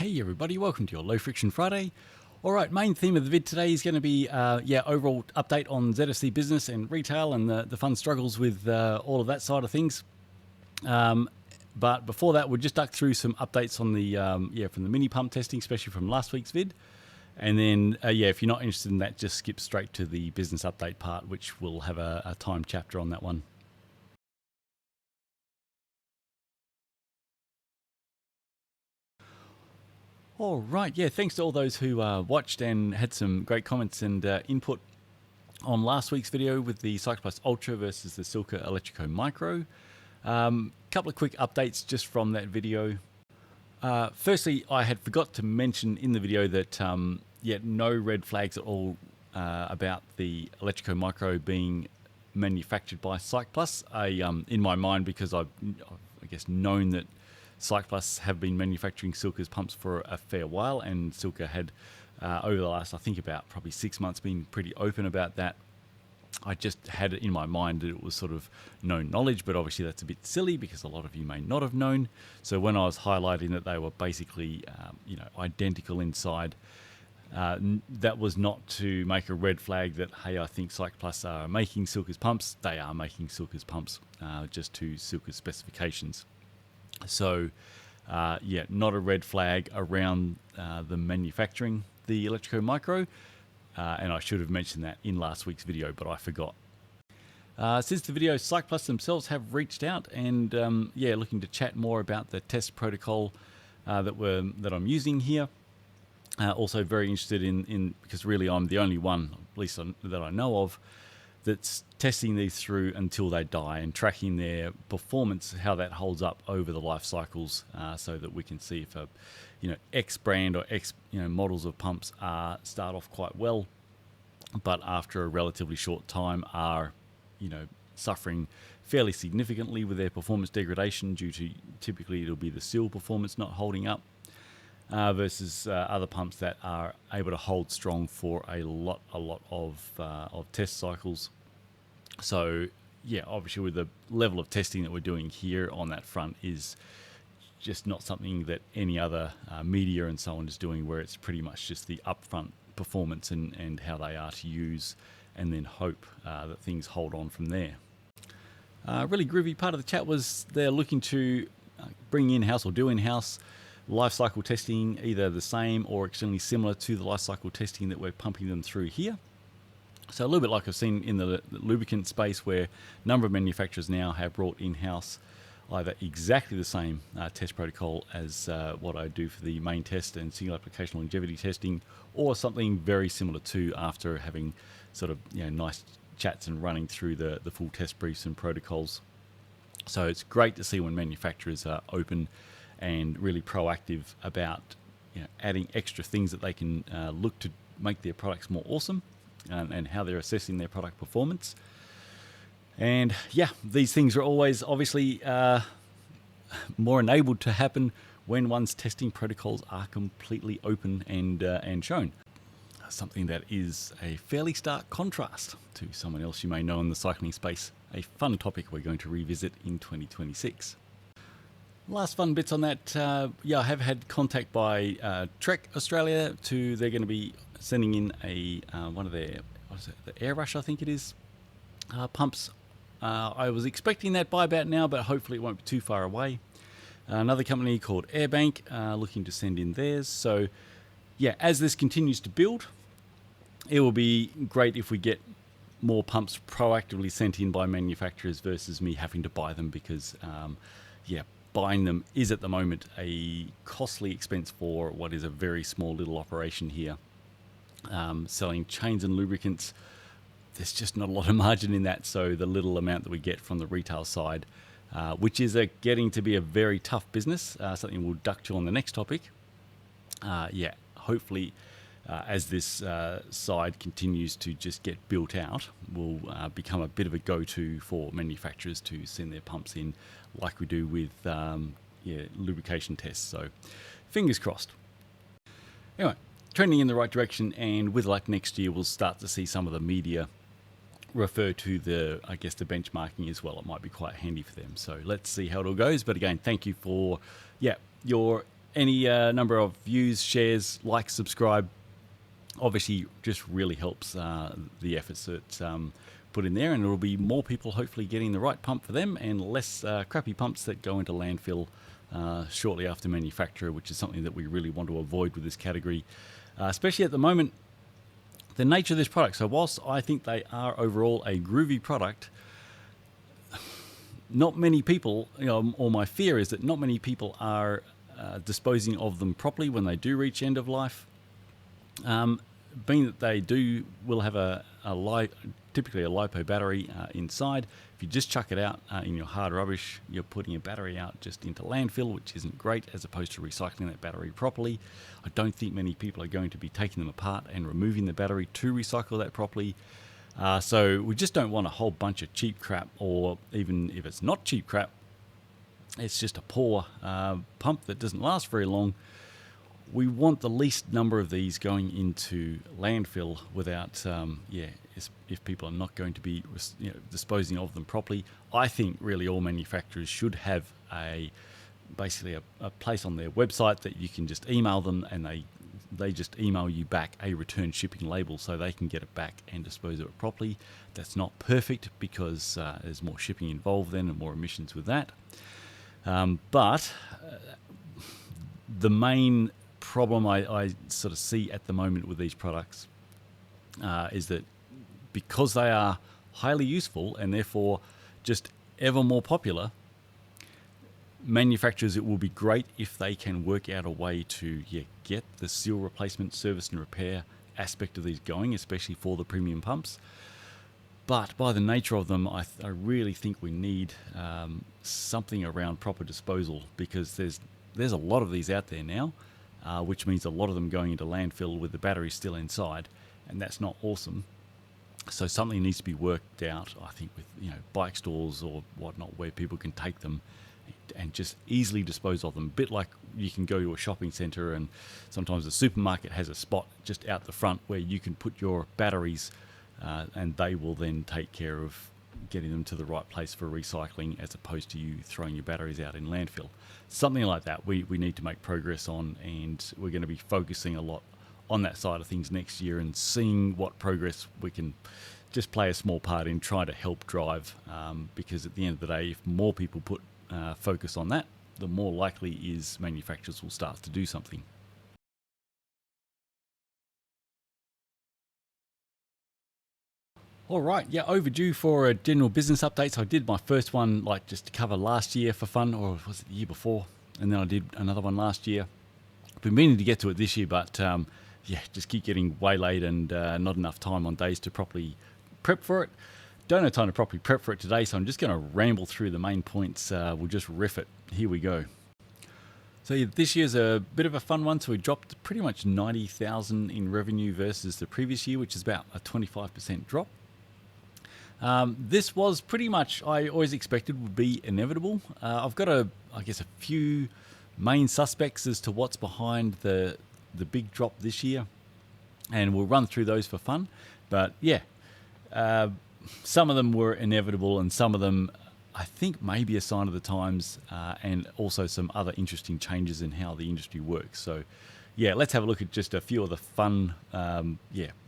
Hey everybody, welcome to your Low Friction Friday. Alright, main theme of the vid today is going to be overall update on ZFC Business and retail and the fun struggles with all of that side of things. But before that, we'll just duck through some updates on the from the mini pump testing, especially from last week's vid. And then if you're not interested in that, just skip straight to the business update part, which will have a time chapter on that one. All right, thanks to all those who watched and had some great comments and input on last week's video with the Cycloplus Ultra versus the Silka Electrico Micro. Couple of quick updates just from that video. Firstly, I had forgot to mention in the video that no red flags at all about the Electrico Micro being manufactured by Cycloplus. In my mind, because I've known that Cycloplus have been manufacturing Silka's pumps for a fair while, and Silka had over the last, I think about probably 6 months, been pretty open about that. I just had it in my mind that it was sort of known knowledge, but obviously that's a bit silly because a lot of you may not have known. So when I was highlighting that they were basically identical inside, that was not to make a red flag that, hey, I think Cycloplus are making Silka's pumps. They are making Silka's pumps just to Silka's specifications. So, not a red flag around the manufacturing the Electrico Micro, and I should have mentioned that in last week's video, but I forgot. Since the video, Cycloplus themselves have reached out and looking to chat more about the test protocol that I'm using here. Also very interested in because really I'm the only one, at least that I know of, that's testing these through until they die and tracking their performance, how that holds up over the life cycles, so that we can see if X brand or X models of pumps start off quite well, but after a relatively short time are suffering fairly significantly with their performance degradation due to typically it'll be the seal performance not holding up, versus other pumps that are able to hold strong for a lot of test cycles. So obviously with the level of testing that we're doing here on that front is just not something that any other media and so on is doing, where it's pretty much just the upfront performance and how they are to use, and then hope that things hold on from there. Really groovy part of the chat was they're looking to bring in-house or do in-house life cycle testing, either the same or extremely similar to the life cycle testing that we're pumping them through here. So a little bit like I've seen in the lubricant space, where a number of manufacturers now have brought in-house either exactly the same test protocol as what I do for the main test and single application longevity testing, or something very similar to, after having sort of nice chats and running through the full test briefs and protocols. So it's great to see when manufacturers are open and really proactive about adding extra things that they can look to make their products more awesome, and how they're assessing their product performance. And these things are always obviously more enabled to happen when one's testing protocols are completely open and shown. Something that is a fairly stark contrast to someone else you may know in the cycling space. A fun topic we're going to revisit in 2026. Last fun bits on that, I have had contact by Trek Australia they're going to be sending in a one of their, the Air Rush, I think it is, pumps. I was expecting that by about now, but hopefully it won't be too far away. Another company called Airbank looking to send in theirs. So as this continues to build, it will be great if we get more pumps proactively sent in by manufacturers versus me having to buy them, because buying them is at the moment a costly expense for what is a very small little operation here. Selling chains and lubricants, there's just not a lot of margin in that, so the little amount that we get from the retail side, which is getting to be a very tough business, something we'll duck to on the next topic. Hopefully as this side continues to just get built out, will become a bit of a go-to for manufacturers to send their pumps in, like we do with lubrication tests. So fingers crossed. Anyway, trending in the right direction, and with luck next year we'll start to see some of the media refer to the benchmarking as well. It might be quite handy for them. So let's see how it all goes. But again, thank you for your any number of views, shares, likes, subscribe, obviously just really helps the efforts that put in there, and there will be more people hopefully getting the right pump for them and less crappy pumps that go into landfill shortly after manufacture, which is something that we really want to avoid with this category, especially at the moment, the nature of this product. So whilst I think they are overall a groovy product, not many people, or my fear is that not many people are disposing of them properly when they do reach end of life. Being that they will have typically a LiPo battery inside. If you just chuck it out in your hard rubbish, you're putting a battery out just into landfill, which isn't great, as opposed to recycling that battery properly. I don't think many people are going to be taking them apart and removing the battery to recycle that properly. So we just don't want a whole bunch of cheap crap, or even if it's not cheap crap, it's just a poor pump that doesn't last very long. We want the least number of these going into landfill without, if people are not going to be disposing of them properly. I think really all manufacturers should have basically a place on their website that you can just email them, and they just email you back a return shipping label so they can get it back and dispose of it properly. That's not perfect because there's more shipping involved then and more emissions with that. But the main problem I sort of see at the moment with these products is that because they are highly useful and therefore just ever more popular, manufacturers, it will be great if they can work out a way to get the seal replacement, service and repair aspect of these going, especially for the premium pumps. But by the nature of them, I really think we need something around proper disposal, because there's a lot of these out there now, which means a lot of them going into landfill with the battery still inside, and that's not awesome. So something needs to be worked out, I think, with bike stores or whatnot, where people can take them and just easily dispose of them. A bit like you can go to a shopping centre, and sometimes the supermarket has a spot just out the front where you can put your batteries, and they will then take care of getting them to the right place for recycling, as opposed to you throwing your batteries out in landfill. Something like that we need to make progress on, and we're going to be focusing a lot on that side of things next year and seeing what progress we can just play a small part in trying to help drive, because at the end of the day, if more people put focus on that, the more likely is manufacturers will start to do something. All right, overdue for a general business update. So I did my first one just to cover last year for fun, or was it the year before? And then I did another one last year. I've been meaning to get to it this year, but just keep getting waylaid and not enough time on days to properly prep for it. Don't have time to properly prep for it today, so I'm just going to ramble through the main points. We'll just riff it. Here we go. So this year's a bit of a fun one. So we dropped pretty much 90,000 in revenue versus the previous year, which is about a 25% drop. This was pretty much, I always expected would be inevitable. I've got a few main suspects as to what's behind the big drop this year, and we'll run through those for fun. But some of them were inevitable, and some of them I think maybe a sign of the times, and also some other interesting changes in how the industry works. So let's have a look at just a few of the fun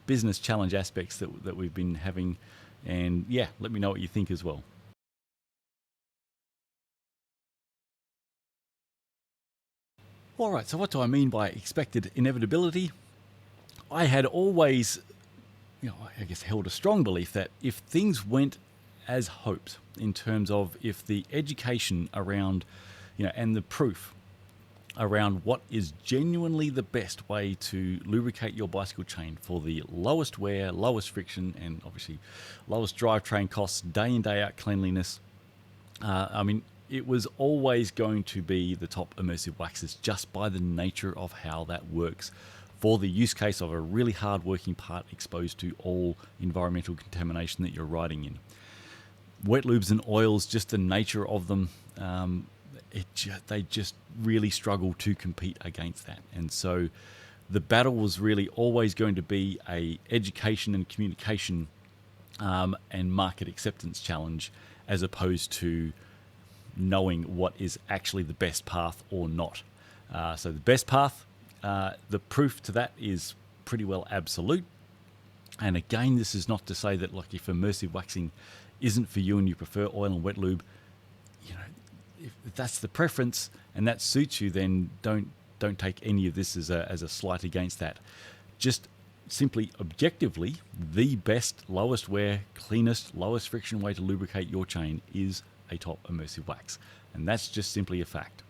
business challenge aspects that we've been having, and let me know what you think as well. All right, so what do I mean by expected inevitability? I had always, held a strong belief that if things went as hoped, in terms of if the education around, and the proof around what is genuinely the best way to lubricate your bicycle chain for the lowest wear, lowest friction, and obviously lowest drivetrain costs, day in, day out cleanliness. It was always going to be the top immersive waxes, just by the nature of how that works, for the use case of a really hard working part exposed to all environmental contamination that you're riding in. Wet lubes and oils, just the nature of them, they just really struggle to compete against that. And so the battle was really always going to be a education and communication and market acceptance challenge, as opposed to knowing what is actually the best path or not. So the best path, the proof to that is pretty well absolute. And again, this is not to say that like if immersive waxing isn't for you and you prefer oil and wet lube, you know, if that's the preference and that suits you, then don't take any of this as a slight against that. Just simply objectively, the best, lowest wear, cleanest, lowest friction way to lubricate your chain is a top immersive wax. And that's just simply a fact.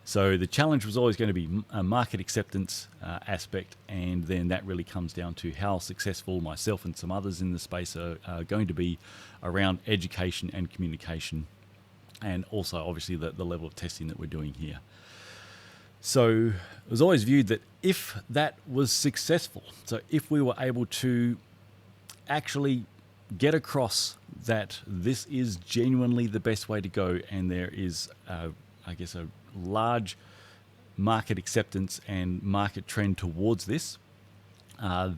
So the challenge was always going to be a market acceptance aspect, and then that really comes down to how successful myself and some others in the space are going to be around education and communication, and also obviously the level of testing that we're doing here. So it was always viewed that if that was successful, so if we were able to actually get across that this is genuinely the best way to go, and there is, I guess, a large market acceptance and market trend towards this,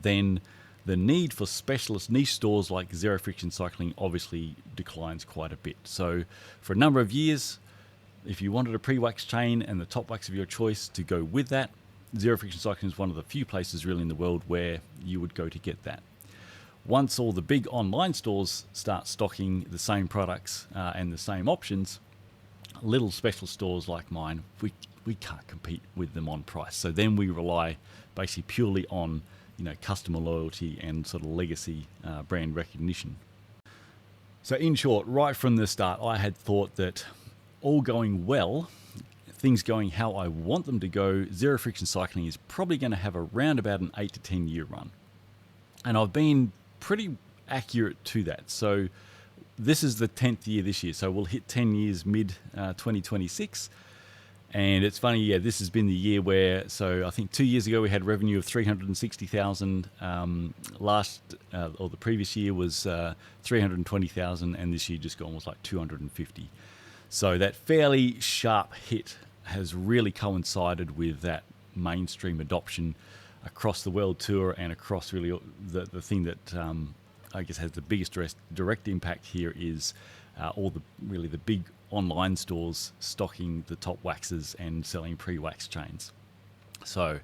then the need for specialist niche stores like Zero Friction Cycling obviously declines quite a bit. So for a number of years, if you wanted a pre-wax chain and the top wax of your choice to go with that, Zero Friction Cycling is one of the few places really in the world where you would go to get that. Once all the big online stores start stocking the same products and the same options, little special stores like mine, we can't compete with them on price. So then we rely basically purely on, you know, customer loyalty and sort of legacy brand recognition. So in short, right from the start, I had thought that all going well, things going how I want them to go, Zero Friction Cycling is probably going to have around about an 8 to 10 year run. And I've been pretty accurate to that. So this is the 10th year this year, so we'll hit 10 years mid 2026. And it's funny, yeah, this has been the year where, so I think 2 years ago we had revenue of 360,000. Or the previous year was 320,000, and this year just gone was like 250. So that fairly sharp hit has really coincided with that mainstream adoption across the world tour and across really the thing that I guess has the biggest direct impact here is all the big online stores stocking the top waxes and selling pre-wax chains. So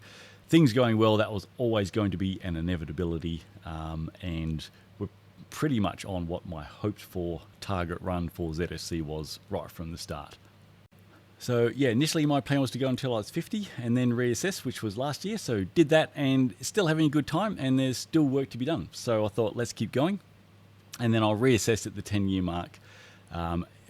things going well, that was always going to be an inevitability, and we're pretty much on what my hoped for target run for ZFC was right from the start. So yeah, initially my plan was to go until I was 50 and then reassess, which was last year. So did that and still having a good time, and there's still work to be done. So I thought, let's keep going, and then I'll reassess at the 10-year mark.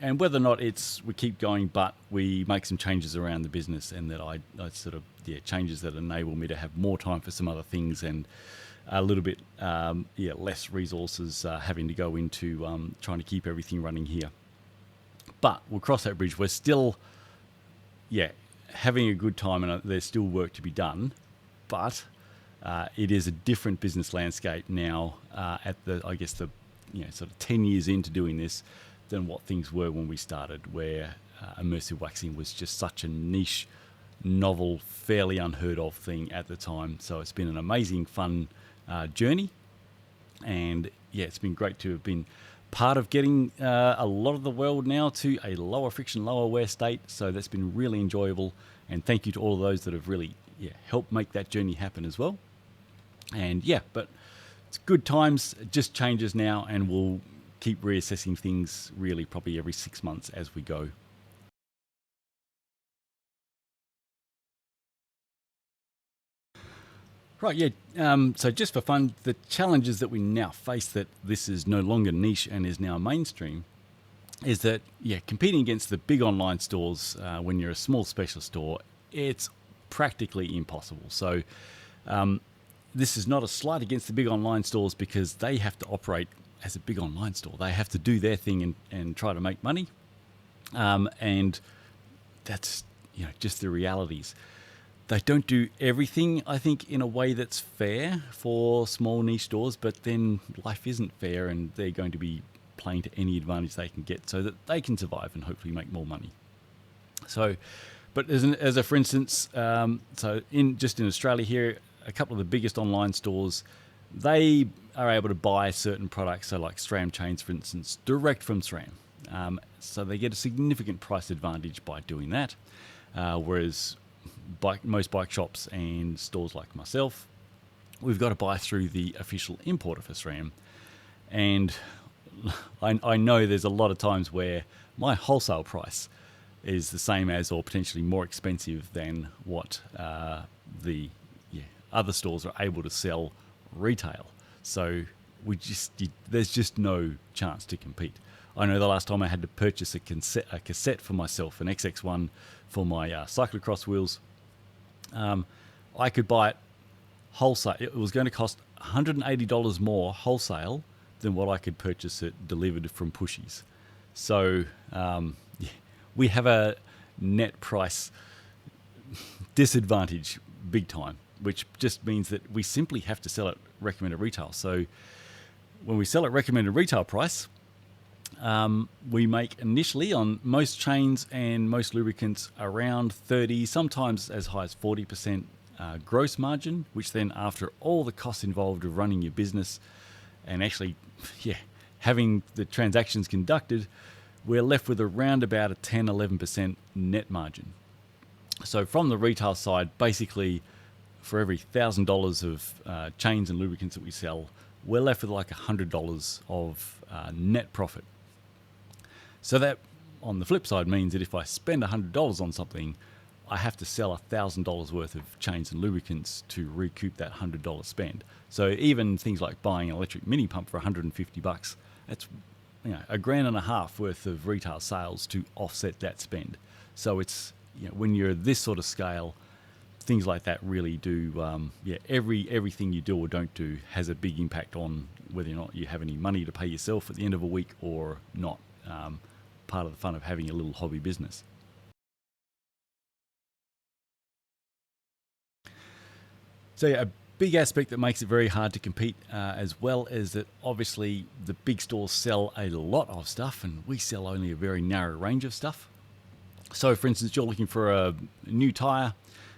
And whether or not we keep going, but we make some changes around the business, and that I sort of, changes that enable me to have more time for some other things and a little bit, less resources having to go into trying to keep everything running here. But we'll cross that bridge. We're still, having a good time, and there's still work to be done, but it is a different business landscape now at the sort of 10 years into doing this than what things were when we started, where immersive waxing was just such a niche, novel, fairly unheard of thing at the time. So it's been an amazing, fun journey, and it's been great to have been part of getting a lot of the world now to a lower friction, lower wear state. So that's been really enjoyable, and thank you to all of those that have really helped make that journey happen as well. And but it's good times, it just changes now, and we'll keep reassessing things really probably every 6 months as we go. Right, so just for fun, the challenges that we now face that this is no longer niche and is now mainstream is that, competing against the big online stores when you're a small specialist store, it's practically impossible. So this is not a slight against the big online stores, because they have to operate as a big online store. They have to do their thing and try to make money. And that's, just the realities. They don't do everything, I think, in a way that's fair for small niche stores, but then life isn't fair, and they're going to be playing to any advantage they can get so that they can survive and hopefully make more money. So, but as a for instance, so in Australia here, a couple of the biggest online stores, they are able to buy certain products, so like SRAM chains, for instance, direct from SRAM. So they get a significant price advantage by doing that. whereas most bike shops and stores like myself, we've got to buy through the official importer for SRAM. And I know there's a lot of times where my wholesale price is the same as or potentially more expensive than what the other stores are able to sell retail. So there's just no chance to compete. I know the last time I had to purchase a cassette for myself, an XX1 for my cyclocross wheels, I could buy it wholesale. It was going to cost $180 more wholesale than what I could purchase it delivered from Pushies. So we have a net price disadvantage big time, which just means that we simply have to sell at recommended retail. So when we sell at recommended retail price, we make initially on most chains and most lubricants around 30, sometimes as high as 40% gross margin, which then after all the costs involved of running your business and actually having the transactions conducted, we're left with around about a 10-11% net margin. So from the retail side, basically for every $1,000 of chains and lubricants that we sell, we're left with like $100 of net profit. So that, on the flip side, means that if I spend $100 on something, I have to sell $1,000 worth of chains and lubricants to recoup that $100 spend. So even things like buying an electric mini pump for $150, that's $1,500 worth of retail sales to offset that spend. So it's when you're this sort of scale, things like that really do. Everything you do or don't do has a big impact on whether or not you have any money to pay yourself at the end of a week or not. Part of the fun of having a little hobby business. So a big aspect that makes it very hard to compete as well is that obviously the big stores sell a lot of stuff and we sell only a very narrow range of stuff. So for instance, you're looking for a new tire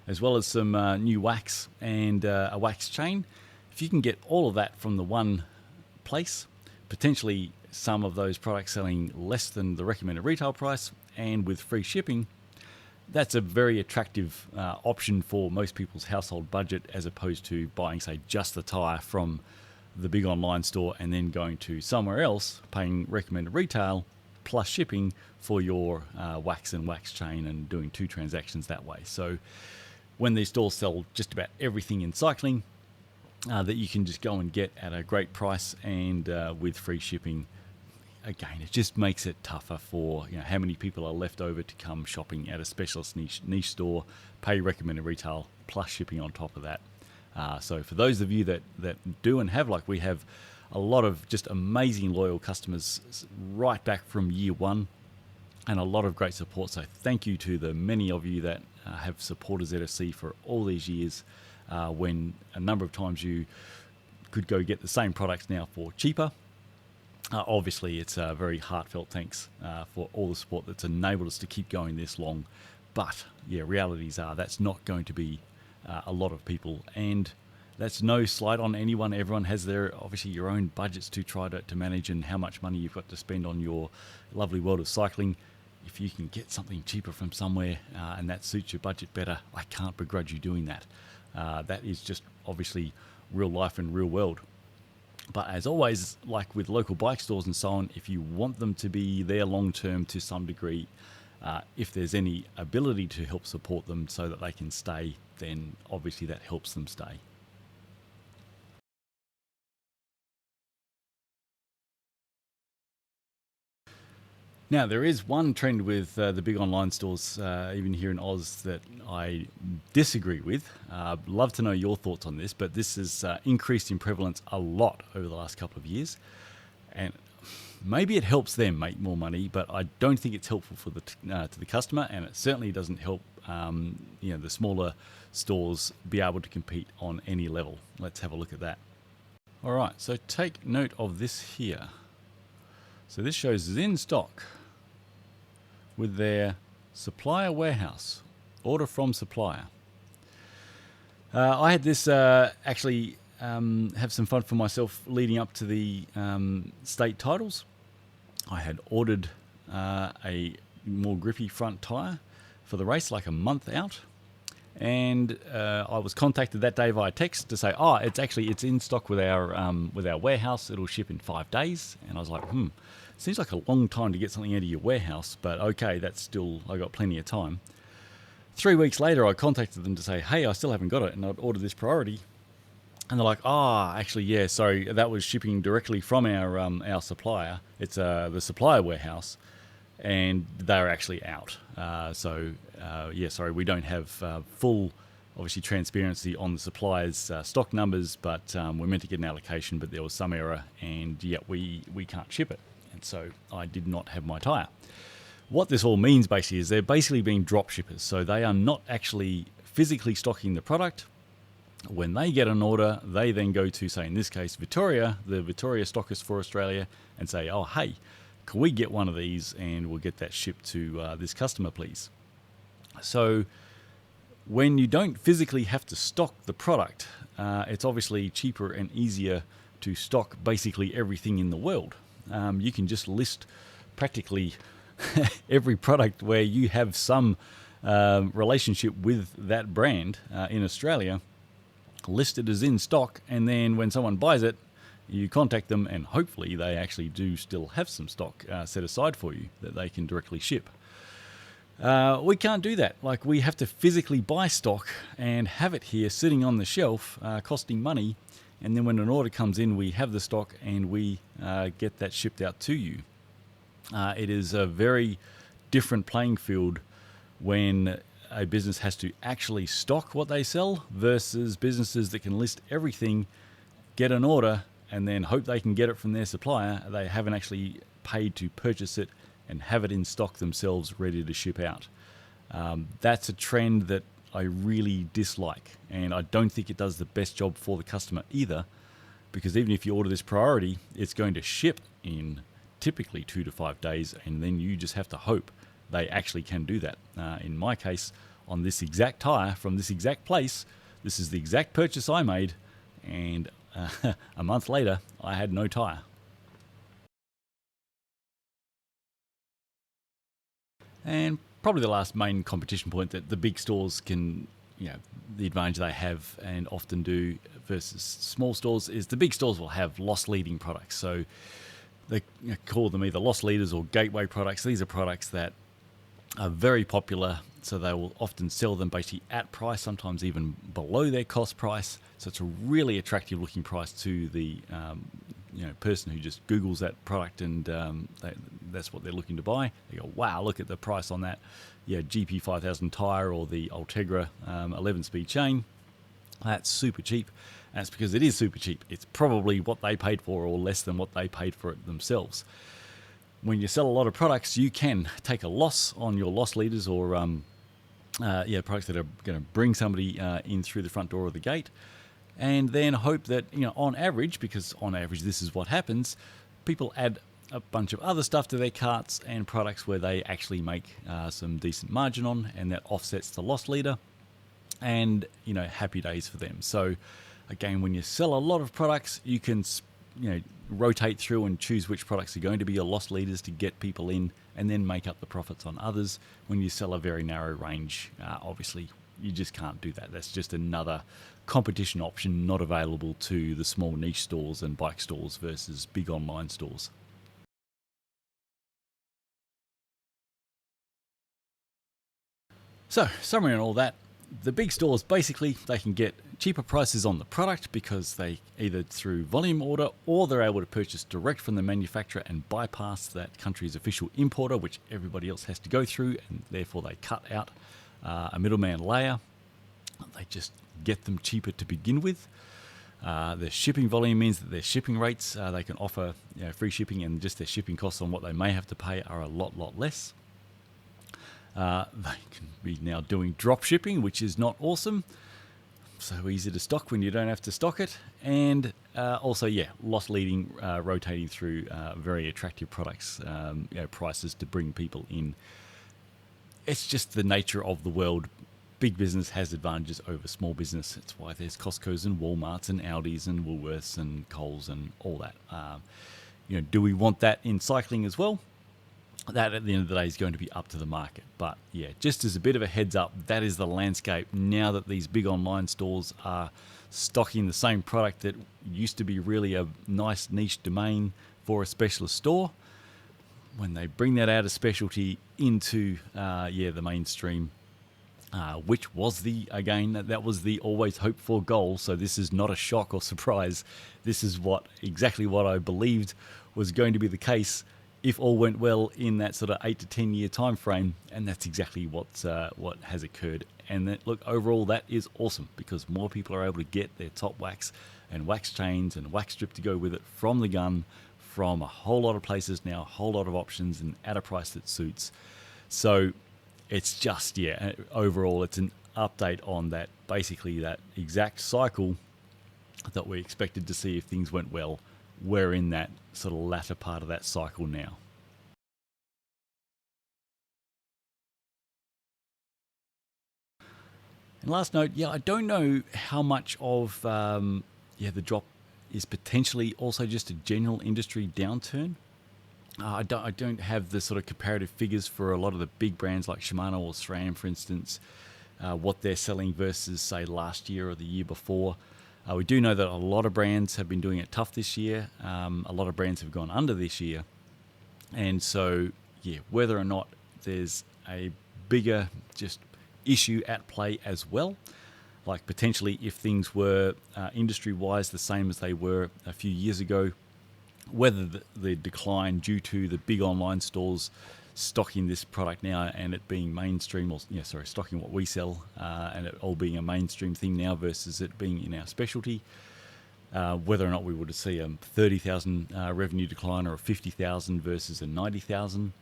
as well as some new wax and a wax chain. If you can get all of that from the one place, potentially some of those products selling less than the recommended retail price and with free shipping, that's a very attractive option for most people's household budget, as opposed to buying, say, just the tire from the big online store and then going to somewhere else, paying recommended retail plus shipping for your wax and wax chain and doing 2 transactions that way. So when these stores sell just about everything in cycling that you can just go and get at a great price and with free shipping, again, it just makes it tougher for how many people are left over to come shopping at a specialist niche store, pay recommended retail plus shipping on top of that. So for those of you that do and have, like we have, a lot of just amazing loyal customers right back from year one, and a lot of great support. So thank you to the many of you that have supported ZFC for all these years, when a number of times you could go get the same products now for cheaper. Obviously, it's a very heartfelt thanks for all the support that's enabled us to keep going this long. But realities are that's not going to be a lot of people, and that's no slight on anyone. Everyone has their, obviously, your own budgets to try to manage and how much money you've got to spend on your lovely world of cycling. If you can get something cheaper from somewhere and that suits your budget better, I can't begrudge you doing that. That is just obviously real life and real world. But as always, like with local bike stores and so on, if you want them to be there long term to some degree, if there's any ability to help support them so that they can stay, then obviously that helps them stay. Now, there is one trend with the big online stores, even here in Oz, that I disagree with. Love to know your thoughts on this, but this has increased in prevalence a lot over the last couple of years. And maybe it helps them make more money, but I don't think it's helpful for to the customer, and it certainly doesn't help the smaller stores be able to compete on any level. Let's have a look at that. All right, so take note of this here. So this shows Zen Stock with their supplier warehouse, order from supplier. I had this actually have some fun for myself leading up to the state titles. I had ordered a more grippy front tire for the race, like a month out. And I was contacted that day via text to say, "Oh, it's in stock with our warehouse. It'll ship in 5 days." And I was like, seems like a long time to get something out of your warehouse, but okay, I got plenty of time. 3 weeks later, I contacted them to say, "Hey, I still haven't got it, and I'd ordered this priority." And they're like, actually, yeah, sorry, that was shipping directly from our supplier. It's the supplier warehouse, and they're actually out. Sorry, we don't have full, obviously, transparency on the supplier's stock numbers, but we're meant to get an allocation, but there was some error, and yeah, we can't ship it. And so I did not have my tyre. What this all means basically is they're basically being drop shippers. So they are not actually physically stocking the product. When they get an order, they then go to, say in this case, Victoria, the Victoria stockist for Australia, and say, "Oh, hey, can we get one of these and we'll get that shipped to this customer, please?" So when you don't physically have to stock the product, it's obviously cheaper and easier to stock basically everything in the world. You can just list practically every product where you have some relationship with that brand in Australia, listed as in stock, and then when someone buys it, you contact them and hopefully they actually do still have some stock set aside for you that they can directly ship. We can't do that. Like, we have to physically buy stock and have it here sitting on the shelf, costing money, and then when an order comes in, we have the stock and we get that shipped out to you. It is a very different playing field when a business has to actually stock what they sell versus businesses that can list everything, get an order, and then hope they can get it from their supplier. They haven't actually paid to purchase it and have it in stock themselves ready to ship out. That's a trend that I really dislike, and I don't think it does the best job for the customer either, because even if you order this priority, it's going to ship in typically 2 to 5 days, and then you just have to hope they actually can do that. In my case, on this exact tire from this exact place, this is the exact purchase I made, and a month later, I had no tire. And probably the last main competition point that the big stores can, the advantage they have and often do versus small stores is the big stores will have loss leading products. So they call them either loss leaders or gateway products. These are products that are very popular, so they will often sell them basically at price, sometimes even below their cost price. So it's a really attractive looking price to the person who just Googles that product and that's what they're looking to buy. They go, "Wow, look at the price on that GP 5000 tire or the Ultegra 11-speed chain. That's super cheap." And it's because it is super cheap. It's probably what they paid for or less than what they paid for it themselves. When you sell a lot of products, you can take a loss on your loss leaders or products that are going to bring somebody in through the front door of the gate, and then hope that, on average, because on average this is what happens, people add a bunch of other stuff to their carts and products where they actually make some decent margin on, and that offsets the loss leader, and happy days for them. So again, when you sell a lot of products, you can rotate through and choose which products are going to be your loss leaders to get people in, and then make up the profits on others. When you sell a very narrow range, obviously you just can't do that. That's just another competition option not available to the small niche stores and bike stores versus big online stores. So, summary on all that, the big stores, basically, they can get cheaper prices on the product because they either through volume order or they're able to purchase direct from the manufacturer and bypass that country's official importer, which everybody else has to go through, and therefore they cut out a middleman layer. They just get them cheaper to begin with. The shipping volume means that their shipping rates, they can offer free shipping, and just their shipping costs on what they may have to pay are a lot less. They can be now doing drop shipping, which is not awesome. So easy to stock when you don't have to stock it. And also, loss leading, rotating through very attractive products, prices to bring people in. It's just the nature of the world. Big business has advantages over small business. It's why there's Costco's and Walmart's and Audi's and Woolworths and Coles and all that. Do we want that in cycling as well? that at the end of the day is going to be up to the market. But yeah, just as a bit of a heads up, that is the landscape now that these big online stores are stocking the same product that used to be really a nice niche domain for a specialist store. When they bring that out of specialty into the mainstream, which was that was the always hoped for goal. So this is not a shock or surprise. This is exactly what I believed was going to be the case if all went well in that sort of 8 to 10 year time frame, and that's exactly what has occurred. And look, overall, that is awesome because more people are able to get their top wax and wax chains and wax strip to go with it from the gun, from a whole lot of places now, a whole lot of options, and at a price that suits. So it's just, overall, it's an update on that, basically that exact cycle that we expected to see if things went well. We're in that sort of latter part of that cycle now. And last note, I don't know how much of the drop is potentially also just a general industry downturn. I don't have the sort of comparative figures for a lot of the big brands like Shimano or SRAM, for instance, what they're selling versus, say, last year or the year before. We do know that a lot of brands have been doing it tough this year. A lot of brands have gone under this year. And so, whether or not there's a bigger just issue at play as well, like potentially if things were industry-wise the same as they were a few years ago, whether the decline due to the big online stores stocking this product now and it being mainstream, stocking what we sell and it all being a mainstream thing now versus it being in our specialty, whether or not we would see a 30,000 revenue decline or a 50,000 versus a 90,000,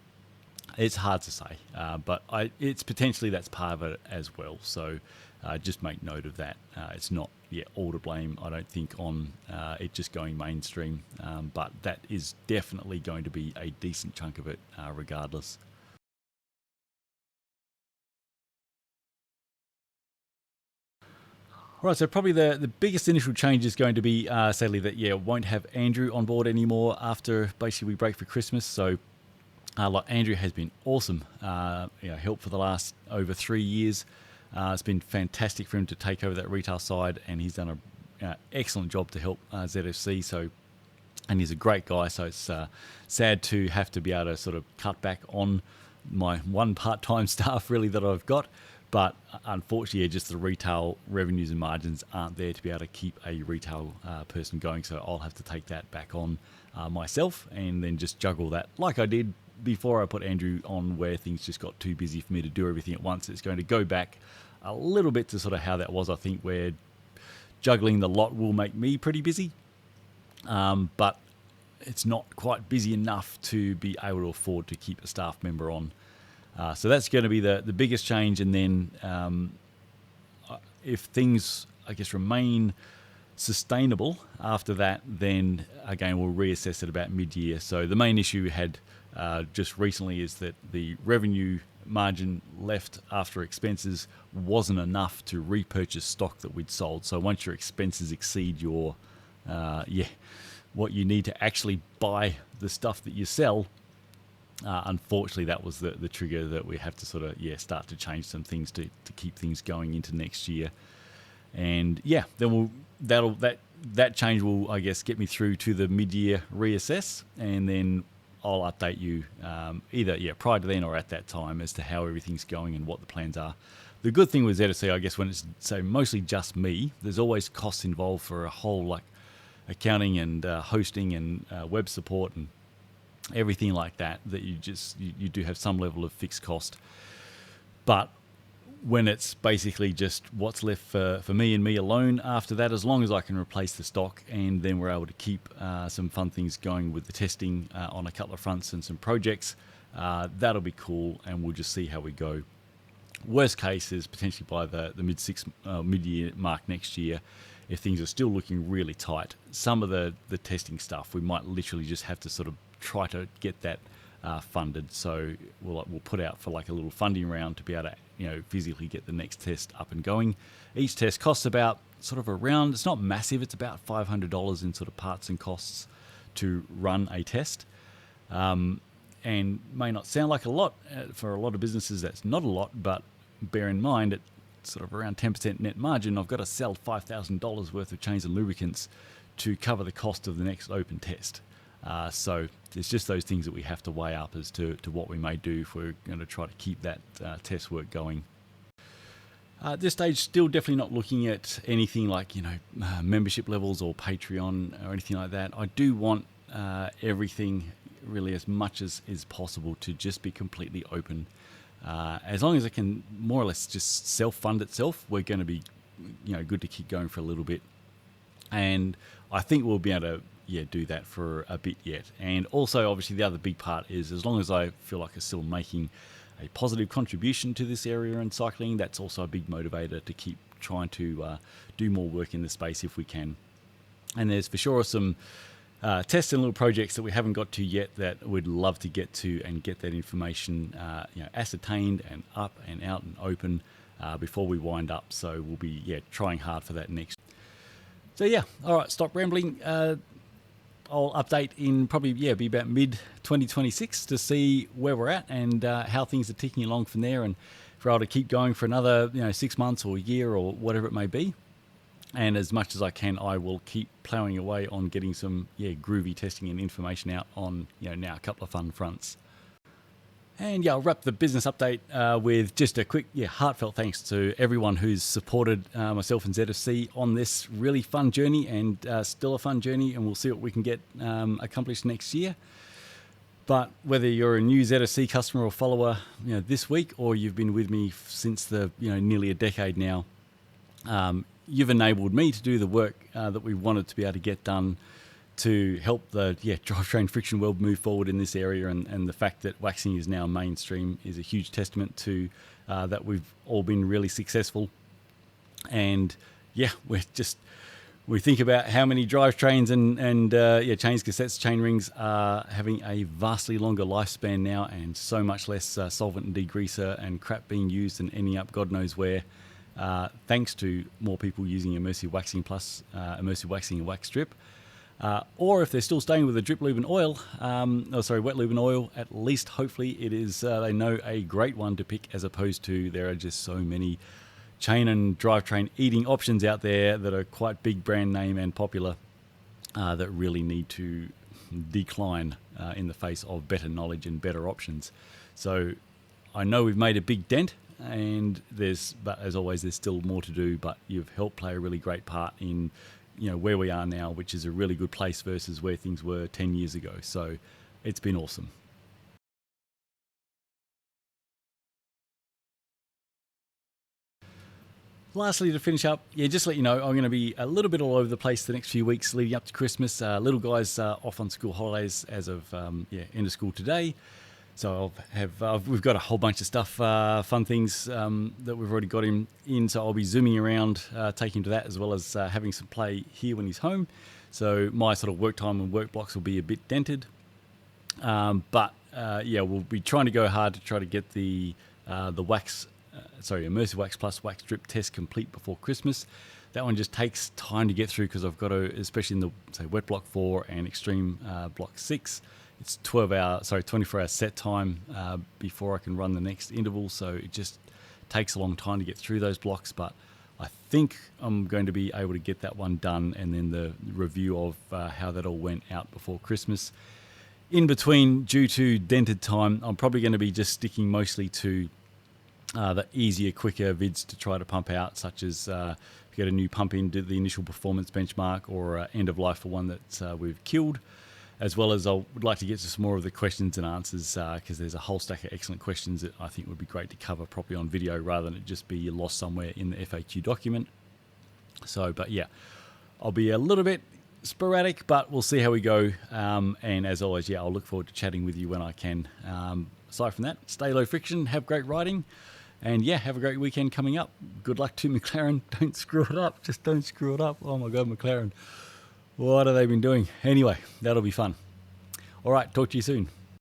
it's hard to say, but it's potentially that's part of it as well. So just make note of that. It's not all to blame, I don't think, on it just going mainstream, but that is definitely going to be a decent chunk of it regardless. All right, so probably the biggest initial change is going to be, sadly, that won't have Andrew on board anymore after basically we break for Christmas. So Andrew has been awesome, help for the last over 3 years. It's been fantastic for him to take over that retail side, and he's done an excellent job to help ZFC. And he's a great guy. So it's sad to have to be able to sort of cut back on my one part-time staff really that I've got. But unfortunately, just the retail revenues and margins aren't there to be able to keep a retail person going. So I'll have to take that back on myself and then just juggle that like I did before I put Andrew on, where things just got too busy for me to do everything at once. It's going to go back a little bit to sort of how that was, I think, where juggling the lot will make me pretty busy. But it's not quite busy enough to be able to afford to keep a staff member on. So that's going to be the biggest change. And then if things, I guess, remain sustainable after that, then again, we'll reassess it about mid-year. So the main issue we had just recently is that the revenue margin left after expenses wasn't enough to repurchase stock that we'd sold. So once your expenses exceed your what you need to actually buy the stuff that you sell, unfortunately that was the trigger that we have to sort of start to change some things to keep things going into next year. And then that change will, I guess, get me through to the mid-year reassess, and then I'll update you either prior to then or at that time as to how everything's going and what the plans are. The good thing with ZFC, I guess, when it's mostly just me, there's always costs involved for a whole like accounting and hosting and web support and everything like that you do have some level of fixed cost. But when it's basically just what's left for me and me alone after that, as long as I can replace the stock, and then we're able to keep some fun things going with the testing on a couple of fronts and some projects, that'll be cool, and we'll just see how we go. Worst case is potentially by the mid-year mark next year, if things are still looking really tight, some of the testing stuff, we might literally just have to sort of try to get that funded. So we'll put out for like a little funding round to be able to physically get the next test up and going. Each test costs about sort of around, it's not massive, it's about $500 in sort of parts and costs to run a test. and may not sound like a lot. For a lot of businesses, that's not a lot, but bear in mind it's sort of around 10% net margin. I've got to sell $5,000 worth of chains and lubricants to cover the cost of the next open test. So it's just those things that we have to weigh up as to what we may do if we're going to try to keep that test work going. At this stage, still definitely not looking at anything like, membership levels or Patreon or anything like that. I do want everything really as much as is possible to just be completely open. As long as it can more or less just self-fund itself, we're going to be, good to keep going for a little bit. And I think we'll be able to, do that for a bit yet. And also, obviously, the other big part is as long as I feel like I'm still making a positive contribution to this area in cycling, that's also a big motivator to keep trying to do more work in the space if we can. And there's for sure some tests and little projects that we haven't got to yet that we'd love to get to and get that information ascertained and up and out and open before we wind up. So we'll be trying hard for that next. So all right, stop rambling. I'll update in probably be about mid-2026 to see where we're at and how things are ticking along from there, and for able to keep going for another 6 months or a year or whatever it may be. And as much as I can, I will keep ploughing away on getting some groovy testing and information out on now a couple of fun fronts. And I'll wrap the business update with just a quick, heartfelt thanks to everyone who's supported myself and ZFC on this really fun journey, and still a fun journey, and we'll see what we can get accomplished next year. But whether you're a new ZFC customer or follower, this week, or you've been with me since the nearly a decade now, you've enabled me to do the work that we wanted to be able to get done to help the drivetrain friction world move forward in this area, and the fact that waxing is now mainstream is a huge testament to that we've all been really successful. And we think about how many drivetrains and chains, cassettes, chain rings are having a vastly longer lifespan now, and so much less solvent and degreaser and crap being used and ending up God knows where, thanks to more people using immersive waxing plus immersive waxing and wax strip. Or if they're still staying with a drip lube and oil, wet lube and oil, at least hopefully it is, they know a great one to pick, as opposed to there are just so many chain and drivetrain eating options out there that are quite big brand name and popular that really need to decline in the face of better knowledge and better options. So I know we've made a big dent, but as always, there's still more to do, but you've helped play a really great part in where we are now, which is a really good place versus where things were 10 years ago. So it's been awesome. Lastly, to finish up, just to let you know, I'm going to be a little bit all over the place the next few weeks leading up to Christmas. Little guys off on school holidays as of end of school today. So we've got a whole bunch of stuff, fun things that we've already got him in. So I'll be zooming around, taking him to that, as well as having some play here when he's home. So my sort of work time and work blocks will be a bit dented. But we'll be trying to go hard to try to get the immersive wax plus wax drip test complete before Christmas. That one just takes time to get through because I've got to, especially in the wet block 4 and extreme block 6. It's 24-hour set time before I can run the next interval, so it just takes a long time to get through those blocks. But I think I'm going to be able to get that one done, and then the review of how that all went out before Christmas. In between, due to dented time, I'm probably going to be just sticking mostly to the easier, quicker vids to try to pump out, such as if you get a new pump in, do the initial performance benchmark, or end of life for one that we've killed. As well as I would like to get to some more of the questions and answers, because there's a whole stack of excellent questions that I think would be great to cover properly on video rather than it just be lost somewhere in the FAQ document. So, but I'll be a little bit sporadic, but we'll see how we go. And as always, I'll look forward to chatting with you when I can. Aside from that, stay low friction, have great riding, and have a great weekend coming up. Good luck to McLaren. Don't screw it up. Just don't screw it up. Oh my God, McLaren. What have they been doing? Anyway, that'll be fun. All right, talk to you soon.